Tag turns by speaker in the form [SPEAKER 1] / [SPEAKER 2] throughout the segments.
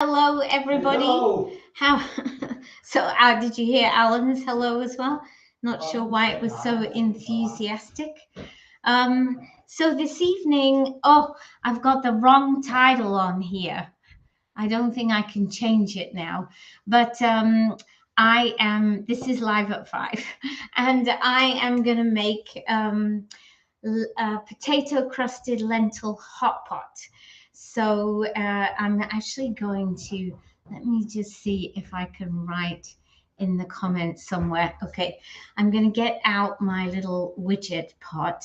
[SPEAKER 1] Hello, everybody.
[SPEAKER 2] Hello.
[SPEAKER 1] How? So, did you hear Alan's hello as well? Not sure why it was so enthusiastic. So this evening, oh, I've got the wrong title on here. I don't think I can change it now, but I am. This is live at 5, and I am gonna make potato crusted lentil hot pot. So I'm actually going to, let me just see if I can write in the comments somewhere. Okay, I'm going to get out my little widget pot.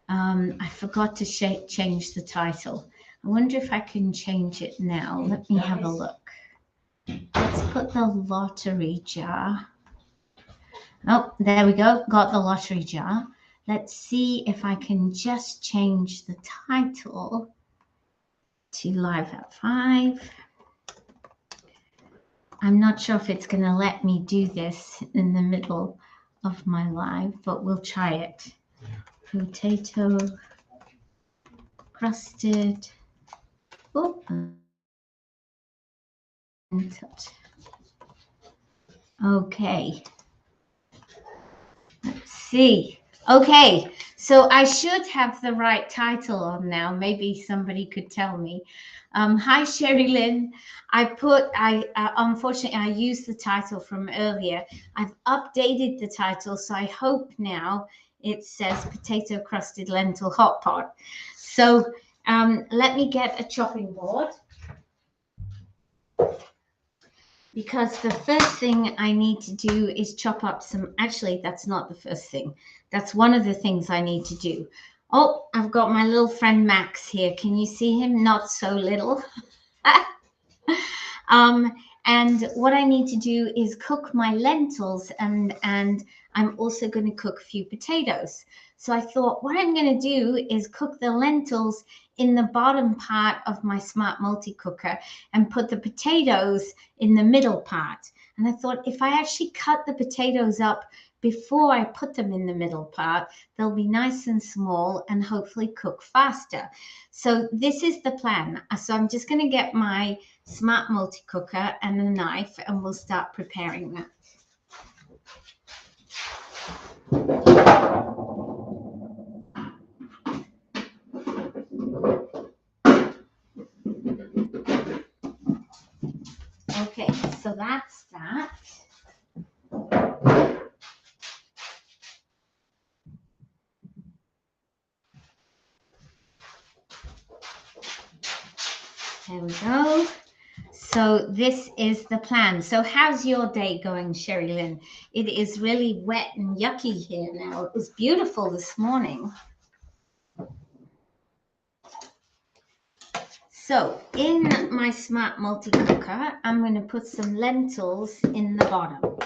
[SPEAKER 1] I forgot to change the title. I wonder if I can change it now. Let me have a look. Let's put the lottery jar. Oh, there we go. Got the lottery jar. Let's see if I can just change the title to Live at 5. I'm not sure if it's going to let me do this in the middle of my live, but we'll try it. Potato crusted. Oh, okay. Let's see. Okay, so I should have the right title on now. Maybe somebody could tell me. Hi, Sherry Lynn. Unfortunately, I used the title from earlier. I've updated the title, so I hope now it says potato crusted lentil hot pot. So let me get a chopping board, because the first thing I need to do is chop up some, actually, that's not the first thing. That's one of the things I need to do. Oh, I've got my little friend Max here. Can you see him? Not so little. um, and what I need to do is cook my lentils, and I'm also going to cook a few potatoes. So I thought what I'm going to do is cook the lentils in the bottom part of my smart multi-cooker and put the potatoes in the middle part. And I thought if I actually cut the potatoes up before I put them in the middle part, they'll be nice and small and hopefully cook faster. So this is the plan. So I'm just going to get my smart multi-cooker and a knife, and we'll start preparing that. Okay, so that's that. There we go. So this is the plan. So how's your day going, Sherry Lynn? It is really wet and yucky here now. It was beautiful this morning. So in my smart multi-cooker, I'm going to put some lentils in the bottom.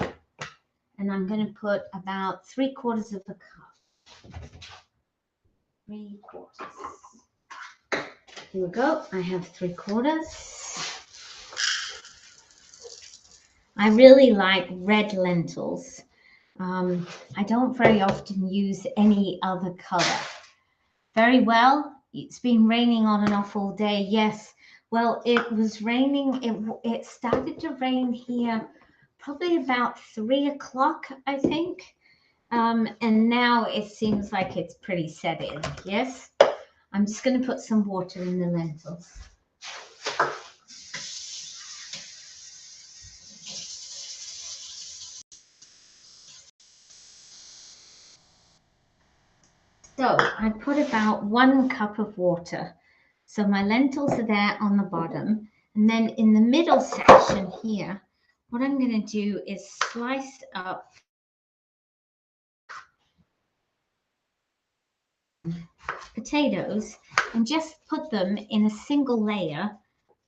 [SPEAKER 1] And I'm going to put about 3/4 of a cup. 3/4. Here we go. I have 3/4. I really like red lentils. I don't very often use any other color. Very well. It's been raining on and off all day. Yes. Well, it was raining. It started to rain here probably about 3 o'clock, I think. And now it seems like it's pretty set in. Yes. I'm just going to put some water in the lentils. So I put about 1 cup of water. So my lentils are there on the bottom. And then in the middle section here, what I'm going to do is slice up potatoes and just put them in a single layer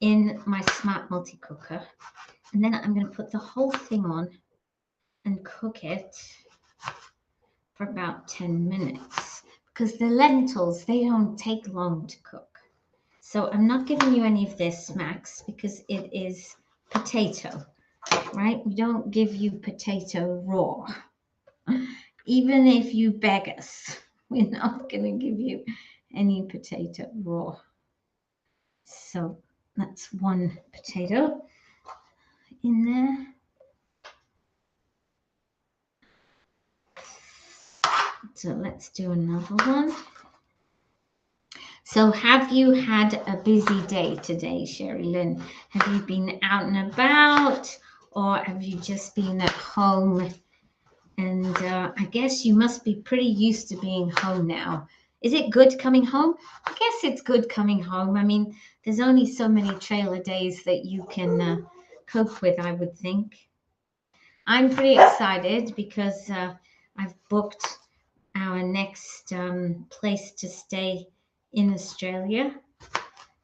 [SPEAKER 1] in my smart multi-cooker. And then I'm going to put the whole thing on and cook it for about 10 minutes. Because the lentils, they don't take long to cook. So I'm not giving you any of this, Max, because it is potato, right? We don't give you potato raw. Even if you beg us, we're not going to give you any potato raw. So That's one potato in there. So let's do another one. So have you had a busy day today, Sherry Lynn? Have you been out and about, or have you just been at home? And I guess you must be pretty used to being home now. Is it good coming home? I guess it's good coming home. I mean, there's only so many trailer days that you can cope with, I would think. I'm pretty excited because I've booked our next place to stay in Australia.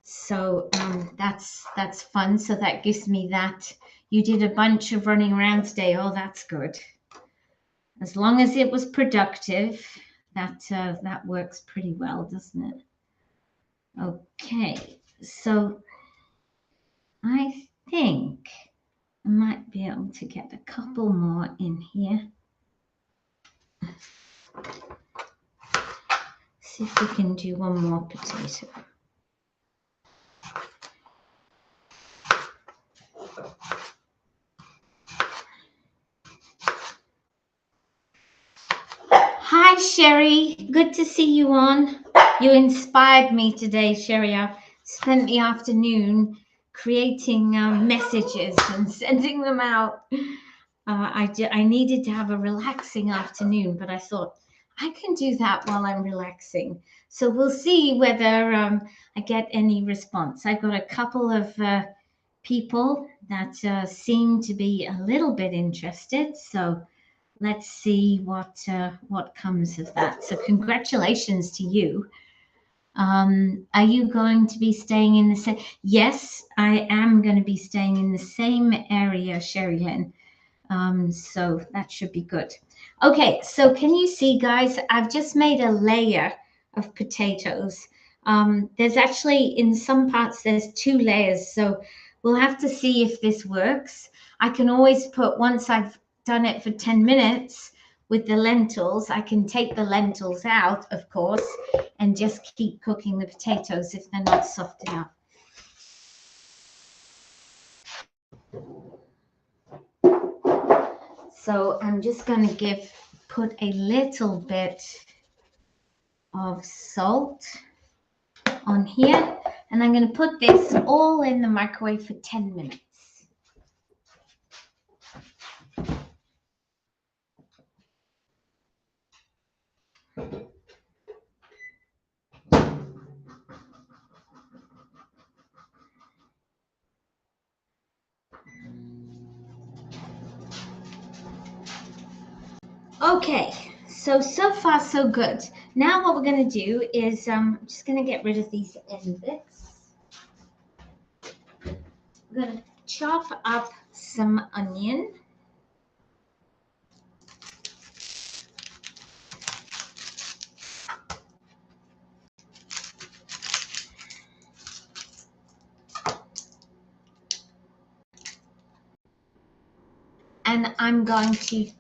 [SPEAKER 1] So that's fun. So that gives me that. You did a bunch of running around today. Oh, that's good. As long as it was productive, that works pretty well, doesn't it? Okay, so I think I might be able to get a couple more in here. See if we can do one more potato. Hi, Sherry. Good to see you on. You inspired me today, Sherry. I spent the afternoon creating messages and sending them out. I needed to have a relaxing afternoon, but I thought I can do that while I'm relaxing. So we'll see whether I get any response. I've got a couple of people that seem to be a little bit interested. So let's see what comes of that. So congratulations to you. Are you going to be staying in the same? Yes, I am going to be staying in the same area, Sherry Lynn. So that should be good. Okay, so can you see, guys? I've just made a layer of potatoes. There's actually, in some parts, there's two layers. So we'll have to see if this works. I can always put, once I've done it for 10 minutes with the lentils, I can take the lentils out, of course, and just keep cooking the potatoes if they're not soft enough. So I'm just going to put a little bit of salt on here, and I'm going to put this all in the microwave for 10 minutes. Okay, so far so good. Now what we're going to do is I'm just going to get rid of these end bits. I'm going to chop up some onion. And I'm going to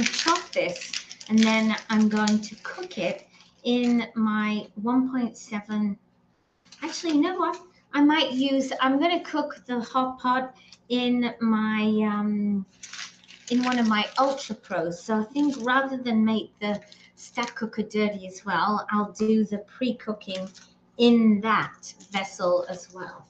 [SPEAKER 1] chop this, and then I'm going to cook it in my 1.7. Actually, you know what? I'm going to cook the hot pot in my in one of my Ultra Pros. So I think rather than make the stack cooker dirty as well, I'll do the pre-cooking in that vessel as well.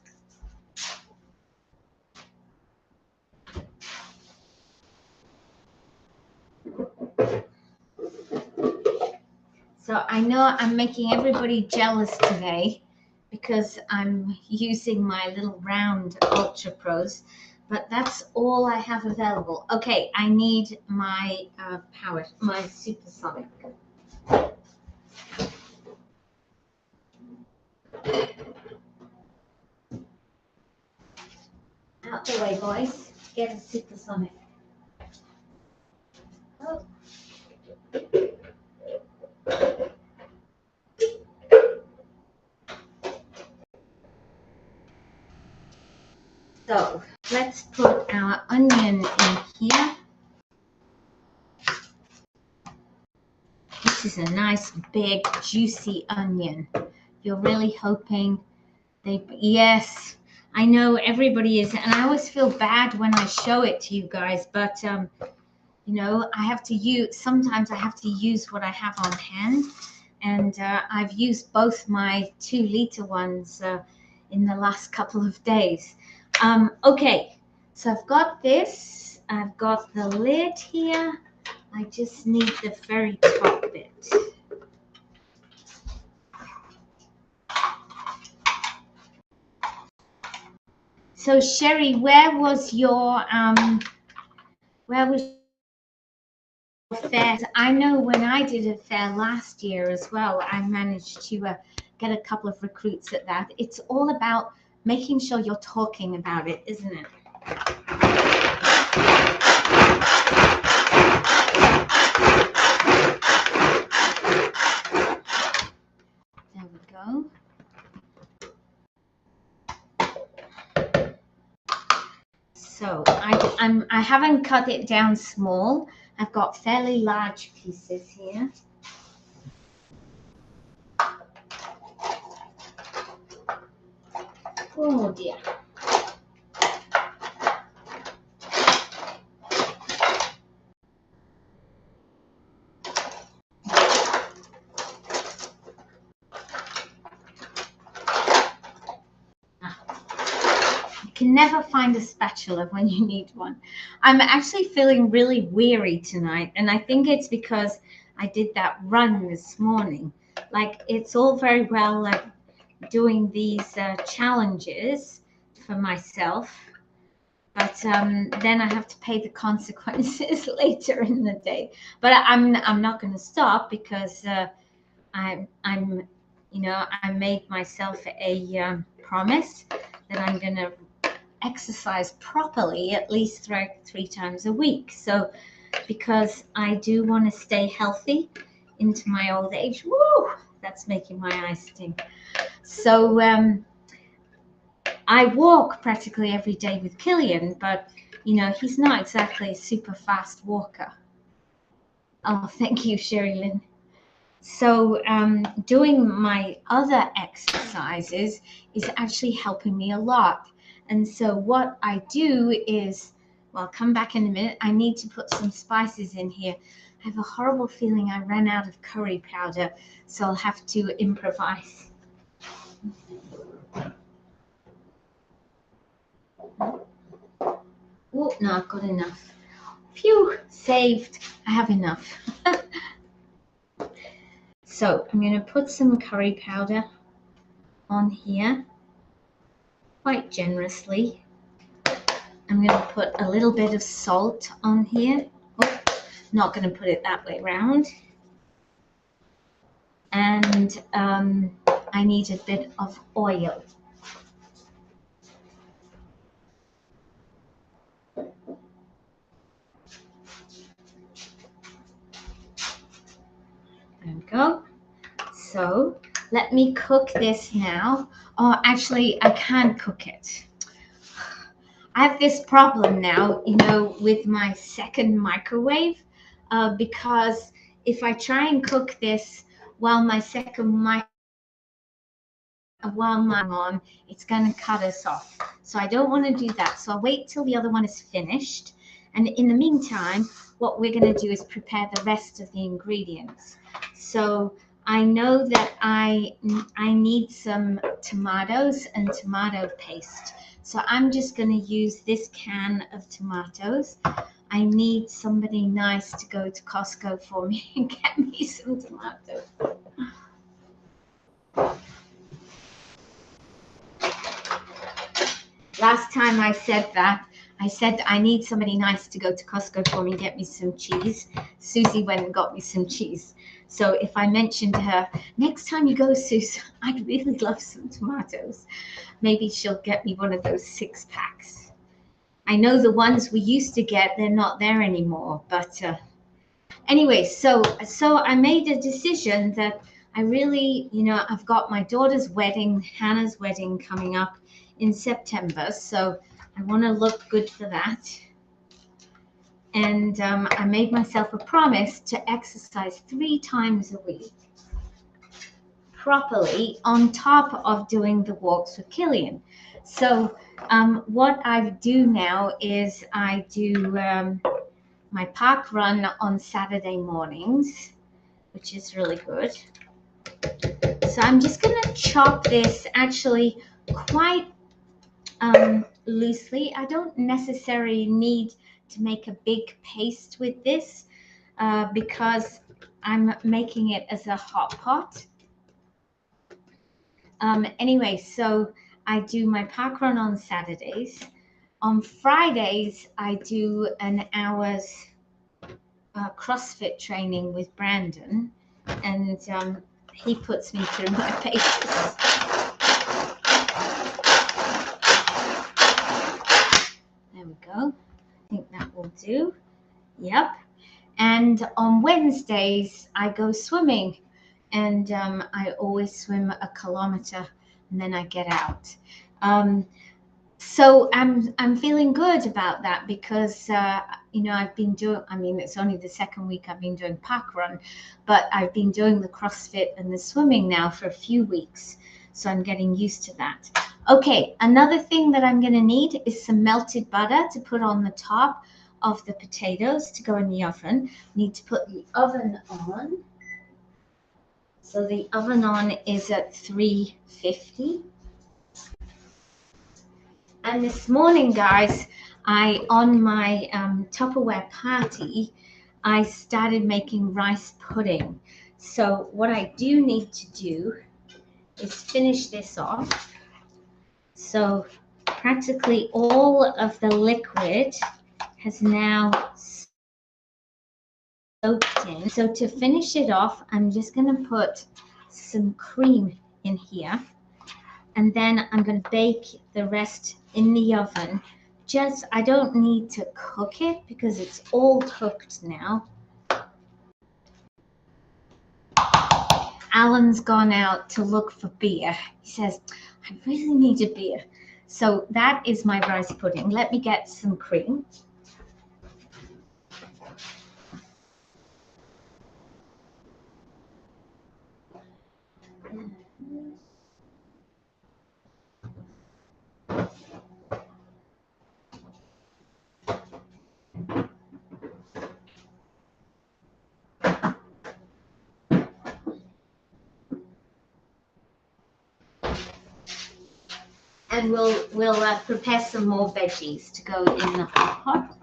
[SPEAKER 1] So I know I'm making everybody jealous today because I'm using my little round Ultra Pros, but that's all I have available. Okay, I need my my supersonic. Out the way, boys. Get a supersonic. Oh. So let's put our onion in here. This is a nice big juicy onion. You're really hoping yes, I know everybody is, and I always feel bad when I show it to you guys, but you know, I have to use, sometimes I have to use what I have on hand, and I've used both my 2-liter ones in the last couple of days. Okay, so I've got this, I've got the lid here. I just need the very top bit. So Sherry, where was your fair? I know when I did a fair last year as well, I managed to get a couple of recruits at that. It's all about making sure you're talking about it, isn't it? There we go. So I haven't cut it down small. I've got fairly large pieces here. Oh dear. Can never find a spatula when you need one. I'm actually feeling really weary tonight, and I think it's because I did that run this morning. Like, it's all very well like doing these challenges for myself, but then I have to pay the consequences later in the day. But I'm not going to stop because I'm you know, I made myself a promise that I'm going to exercise properly at least 3 times a week. So because I do want to stay healthy into my old age. Woo! That's making my eyes sting. So I walk practically every day with Killian, but you know, he's not exactly a super fast walker. Oh, thank you, Sherry Lynn. So doing my other exercises is actually helping me a lot. And so what I do is, well, I'll come back in a minute. I need to put some spices in here. I have a horrible feeling I ran out of curry powder, so I'll have to improvise. Oh, no, I've got enough. Phew, saved. I have enough. So I'm going to put some curry powder on here quite generously. I'm going to put a little bit of salt on here. Oh, not going to put it that way around. And I need a bit of oil. There we go. So let me cook this now. Oh, actually, I can't cook it. I have this problem now, you know, with my second microwave, because if I try and cook this while my on, it's going to cut us off. So I don't want to do that. So I'll wait till the other one is finished. And in the meantime, what we're going to do is prepare the rest of the ingredients. So I know that I need some tomatoes and tomato paste. So I'm just going to use this can of tomatoes. I need somebody nice to go to Costco for me and get me some tomatoes. Last time I said that, I said I need somebody nice to go to Costco for me and get me some cheese. Susie went and got me some cheese. So if I mentioned to her, next time you go, Susie, I'd really love some tomatoes. Maybe she'll get me one of those 6-packs. I know the ones we used to get, they're not there anymore. But anyway, so I made a decision that I really, you know, I've got my daughter's wedding, Hannah's wedding coming up in September, so I want to look good for that. And I made myself a promise to exercise 3 times a week properly on top of doing the walks with Killian. So what I do now is I do my park run on Saturday mornings, which is really good. So I'm just going to chop this actually quite loosely. I don't necessarily need to make a big paste with this because I'm making it as a hot pot. Anyway, so I do my park run on Saturdays. On Fridays, I do an hour's CrossFit training with Brandon, and he puts me through my paces. There we go. I think that will do. Yep. And on Wednesdays, I go swimming, and I always swim a kilometer, and then I get out. So I'm feeling good about that because I've been doing. I mean, it's only the second week I've been doing park run, but I've been doing the CrossFit and the swimming now for a few weeks, so I'm getting used to that. Okay, another thing that I'm going to need is some melted butter to put on the top of the potatoes to go in the oven. Need to put the oven on. So the oven on is at 350. And this morning, guys, on my Tupperware party, I started making rice pudding. So what I do need to do is finish this off. So practically all of the liquid has now soaked in. So to finish it off, I'm just going to put some cream in here. And then I'm going to bake the rest in the oven. I don't need to cook it because it's all cooked now. Alan's gone out to look for beer. He says, I really need a beer. So that is my rice pudding. Let me get some cream. And we'll prepare some more veggies to go in the hot pot.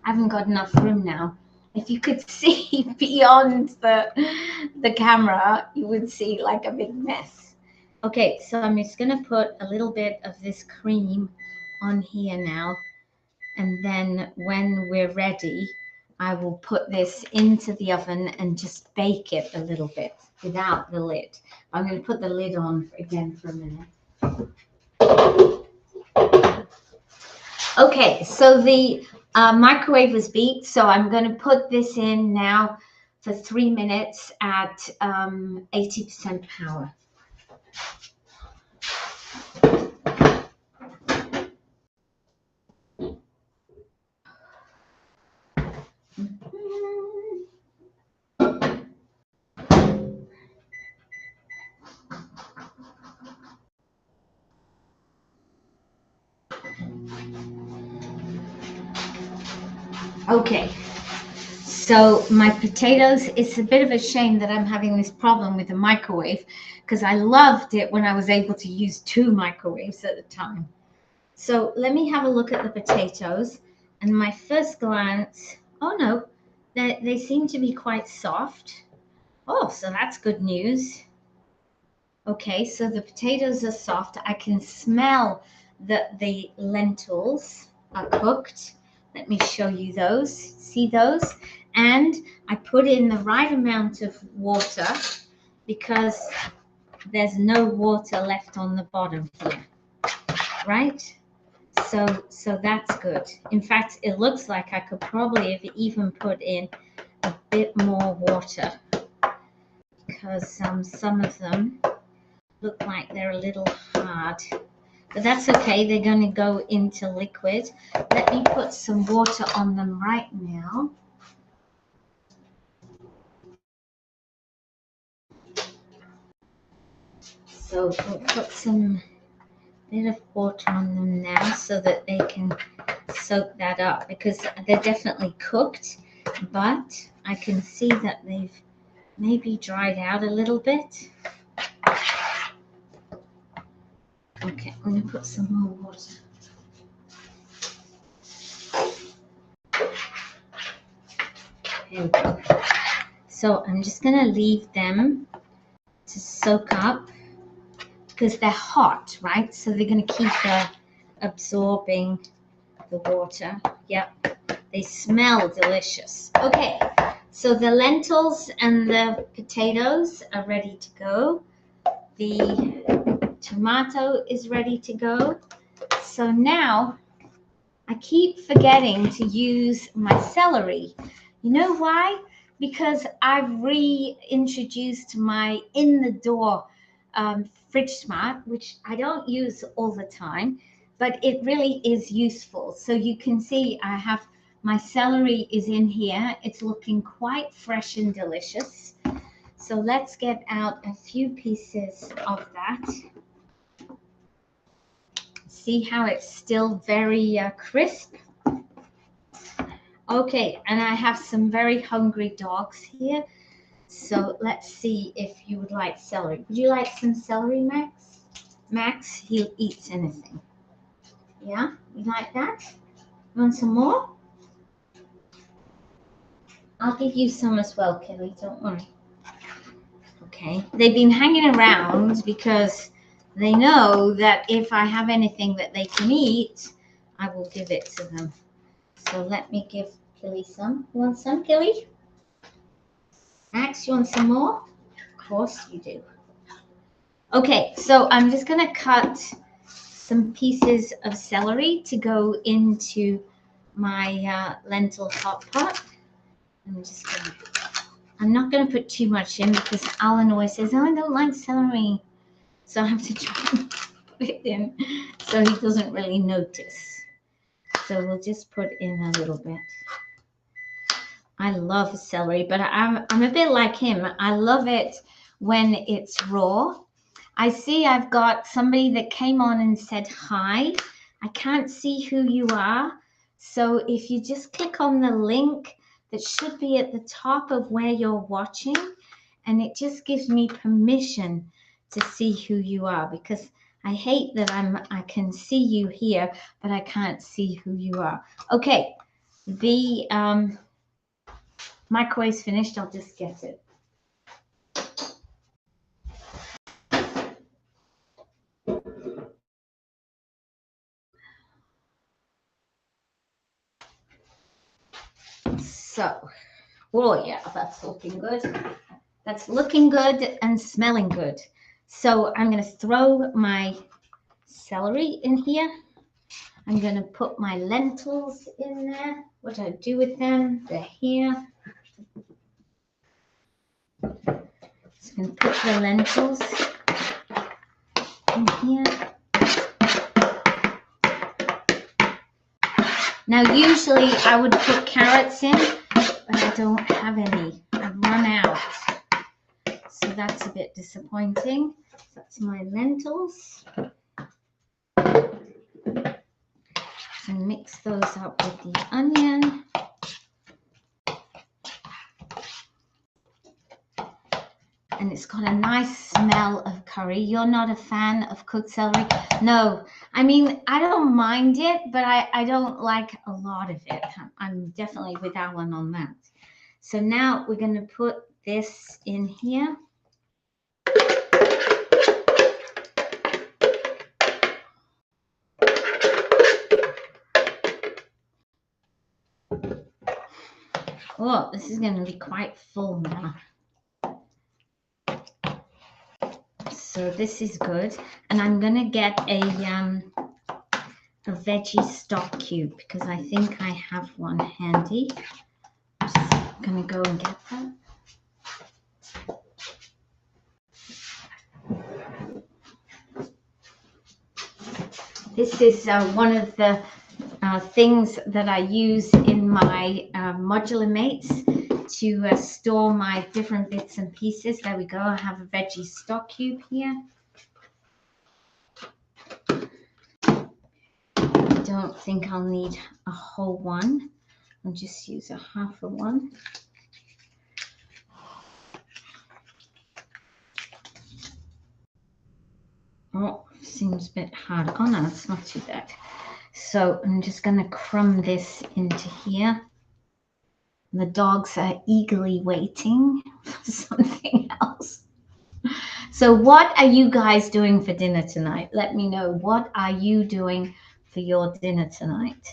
[SPEAKER 1] I haven't got enough room now. If you could see beyond the camera, you would see like a big mess. Okay, so I'm just going to put a little bit of this cream on here now. And then when we're ready, I will put this into the oven and just bake it a little bit without the lid. I'm going to put the lid on again for a minute. Okay, so the microwave is beat, so I'm going to put this in now for 3 minutes at 80% power. Okay, so my potatoes, it's a bit of a shame that I'm having this problem with the microwave because I loved it when I was able to use 2 microwaves at a time. So let me have a look at the potatoes, and my first glance, oh no, they seem to be quite soft. Oh, so that's good news. Okay, so the potatoes are soft. I can smell that the lentils are cooked. Let me show you those. See those? And I put in the right amount of water because there's no water left on the bottom here, right? So that's good. In fact, it looks like I could probably have even put in a bit more water because some of them look like they're a little hard. But that's okay, they're going to go into liquid. Let me put some water on them right now. So we'll put some bit of water on them now so that they can soak that up, because they're definitely cooked, but I can see that they've maybe dried out a little bit. Okay, I'm going to put some more water. There we go. So I'm just going to leave them to soak up because they're hot, right? So they're going to keep absorbing the water. Yep, they smell delicious. Okay, so the lentils and the potatoes are ready to go. The tomato is ready to go. So now I keep forgetting to use my celery. You know why? Because I've reintroduced my in the door fridge smart, which I don't use all the time, but it really is useful. So you can see I have my celery is in here. It's looking quite fresh and delicious. So let's get out a few pieces of that. See how it's still very crisp? Okay, and I have some very hungry dogs here. So let's see if you would like celery. Would you like some celery, Max? Max, he'll eat anything. Yeah, you like that? You want some more? I'll give you some as well, Kelly, don't worry. Okay, they've been hanging around because they know that if I have anything that they can eat, I will give it to them. So let me give Kelly some. You want some, Kelly? Max, you want some more? Of course you do. Okay, so I'm just going to cut some pieces of celery to go into my lentil hot pot. I'm not going to put too much in because Alan always says, oh, I don't like celery. So I have to try and put it in so he doesn't really notice. So we'll just put in a little bit. I love celery, but I'm a bit like him. I love it when it's raw. I see I've got somebody that came on and said hi. I can't see who you are. So if you just click on the link that should be at the top of where you're watching, and it just gives me permission to see who you are, because I hate that I can see you here, but I can't see who you are. Okay, the microwave's finished. I'll just get it. So, oh yeah, that's looking good. That's looking good and smelling good. So I'm going to throw my celery in here. I'm going to put my lentils in there. What do I do with them? They're here. So I'm going to put the lentils in here. Now, usually I would put carrots in, but I don't have any. I've run out. So that's a bit disappointing. That's my lentils. And mix those up with the onion. And it's got a nice smell of curry. You're not a fan of cooked celery? No, I mean, I don't mind it, but I don't like a lot of it. I'm definitely with Alan on that. So now we're going to put this in here. Oh, this is going to be quite full now. So this is good. And I'm going to get a veggie stock cube because I think I have one handy. I'm just going to go and get that. This is one of the things that I use in my modular mates to store my different bits and pieces. There we go. I have a veggie stock cube here. don't think I'll need a whole one. I'll just use a half a one. Oh, seems a bit hard. Oh no, it's not too bad. So I'm just going to crumb this into here. The dogs are eagerly waiting for something else. So what are you guys doing for dinner tonight? Let me know. What are you doing for your dinner tonight?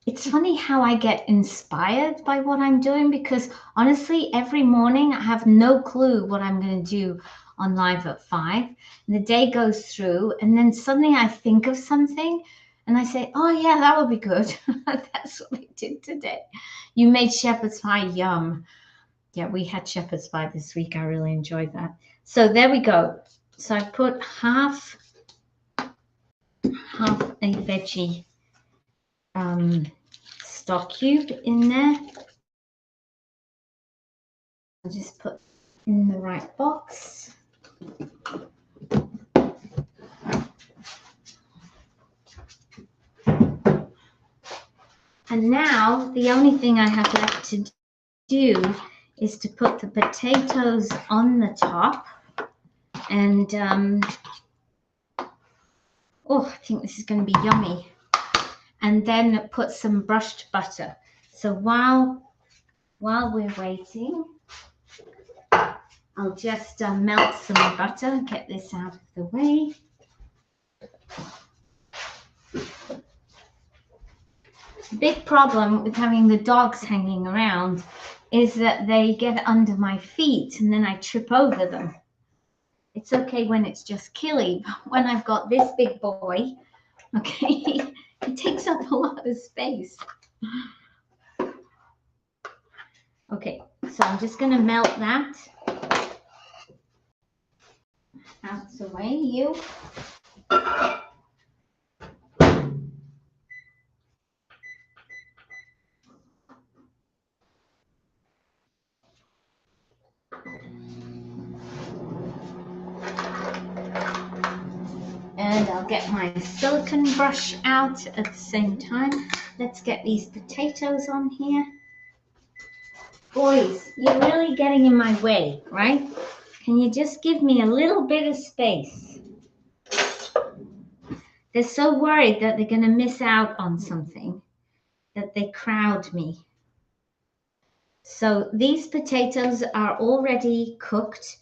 [SPEAKER 1] It's funny how I get inspired by what I'm doing, because honestly, every morning I have no clue what I'm going to do on Live at 5. And the day goes through, and then suddenly I think of something and I say, oh yeah, that would be good. That's what I did today. You made shepherd's pie, yum. Yeah, we had shepherd's pie this week. I really enjoyed that. So there we go. So I put half a veggie stock cube in there. I'll just put in the right box. And now the only thing I have left to do is to put the potatoes on the top. And oh, I think this is going to be yummy. And then put some brushed butter. So while we're waiting, I'll just melt some butter, get this out of the way. The big problem with having the dogs hanging around is that they get under my feet and then I trip over them. It's okay when it's just Killy, but when I've got this big boy, okay, it takes up a lot of space. Okay, so I'm just going to melt that out the way, you. And I'll get my silicone brush out at the same time. Let's get these potatoes on here. Boys, you're really getting in my way, right? Can you just give me a little bit of space? They're so worried that they're going to miss out on something that they crowd me. So these potatoes are already cooked.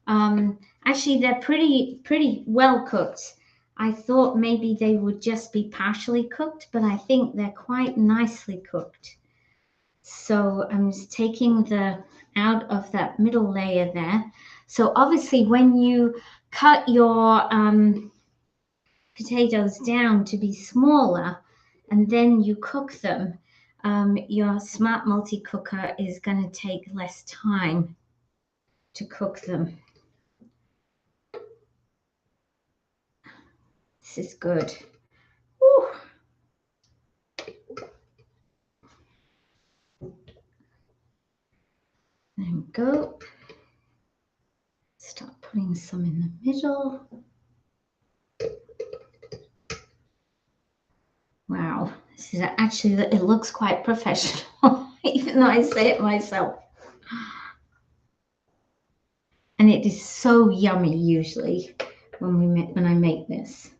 [SPEAKER 1] Actually, they're pretty well cooked. I thought maybe they would just be partially cooked, but I think they're quite nicely cooked. So I'm just taking the out of that middle layer there. So obviously when you cut your potatoes down to be smaller and then you cook them, your smart multi-cooker is going to take less time to cook them. This is good. Woo. There we go. Start putting some in the middle. Wow, this is actually, it looks quite professional, even though I say it myself. And it is so yummy usually when I make this.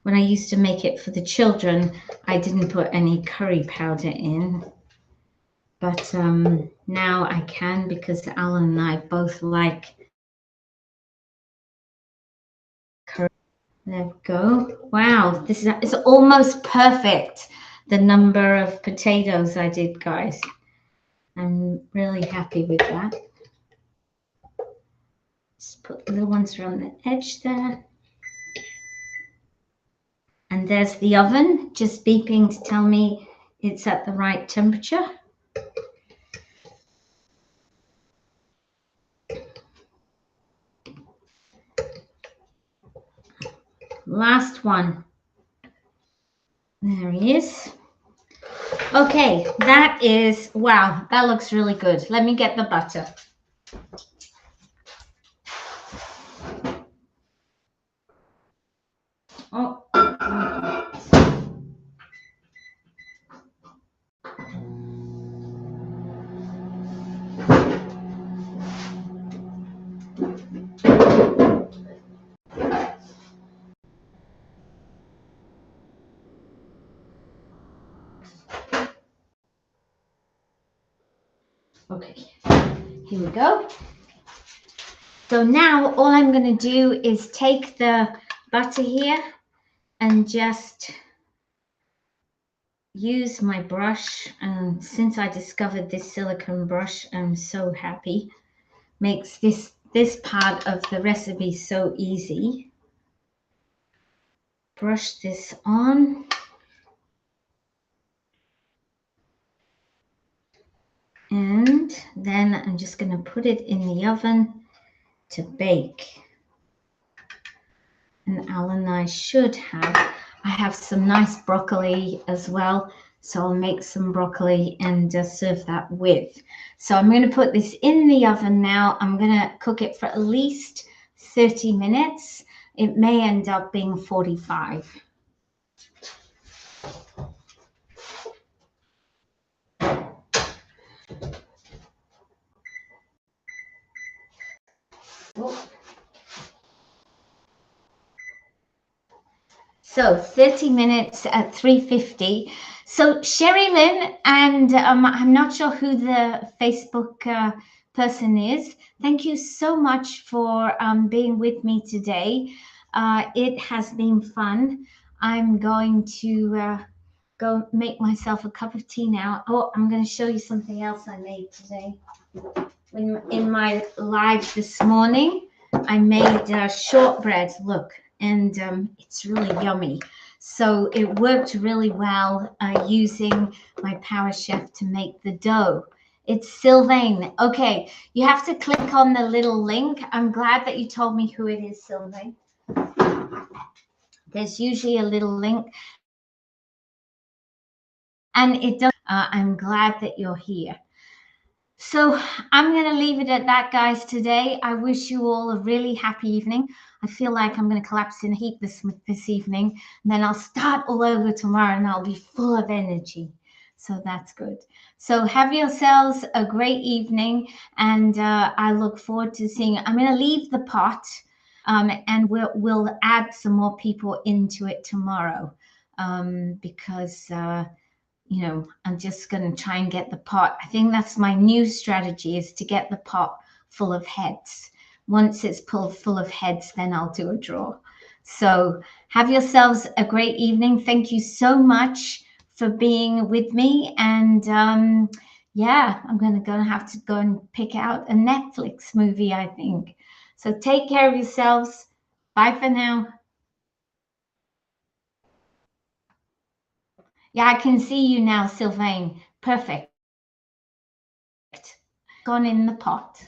[SPEAKER 1] When I used to make it for the children, I didn't put any curry powder in. But now I can, because Alan and I both like curry. There we go. Wow, this is almost perfect, the number of potatoes I did, guys. I'm really happy with that. Just put the little ones around the edge there. And there's the oven just beeping to tell me it's at the right temperature. Last one. There he is. Okay, that is, wow, that looks really good. Let me get the butter. Oh. Okay, here we go. So now all I'm going to do is take the butter here and just use my brush. And since I discovered this silicone brush, I'm so happy. Makes this part of the recipe so easy. Brush this on. And then I'm just going to put it in the oven to bake. And Alan, I have some nice broccoli as well. So I'll make some broccoli and serve that with. So I'm going to put this in the oven now. I'm going to cook it for at least 30 minutes. It may end up being 45. So 30 minutes at 350. So Sherry Lynn, and I'm not sure who the Facebook person is. Thank you so much for being with me today. It has been fun. I'm going to go make myself a cup of tea now. Oh, I'm going to show you something else I made today. In my live this morning, I made shortbread. Look. And it's really yummy. So it worked really well using my Power Chef to make the dough. It's Sylvain. Okay, you have to click on the little link. I'm glad that you told me who it is, Sylvain. There's usually a little link. And it does. I'm glad that you're here. So I'm going to leave it at that, guys, today. I wish you all a really happy evening. I feel like I'm going to collapse in a heap this evening. And then I'll start all over tomorrow and I'll be full of energy. So that's good. So have yourselves a great evening. And I look forward to seeing. I'm going to leave the pot and we'll add some more people into it tomorrow because you know, I'm just going to try and get the pot. I think that's my new strategy, is to get the pot full of heads. Once it's full of heads, then I'll do a draw. So have yourselves a great evening. Thank you so much for being with me. And yeah, I'm going to have to go and pick out a Netflix movie, I think. So take care of yourselves. Bye for now. Yeah, I can see you now, Sylvain. Perfect. Gone in the pot.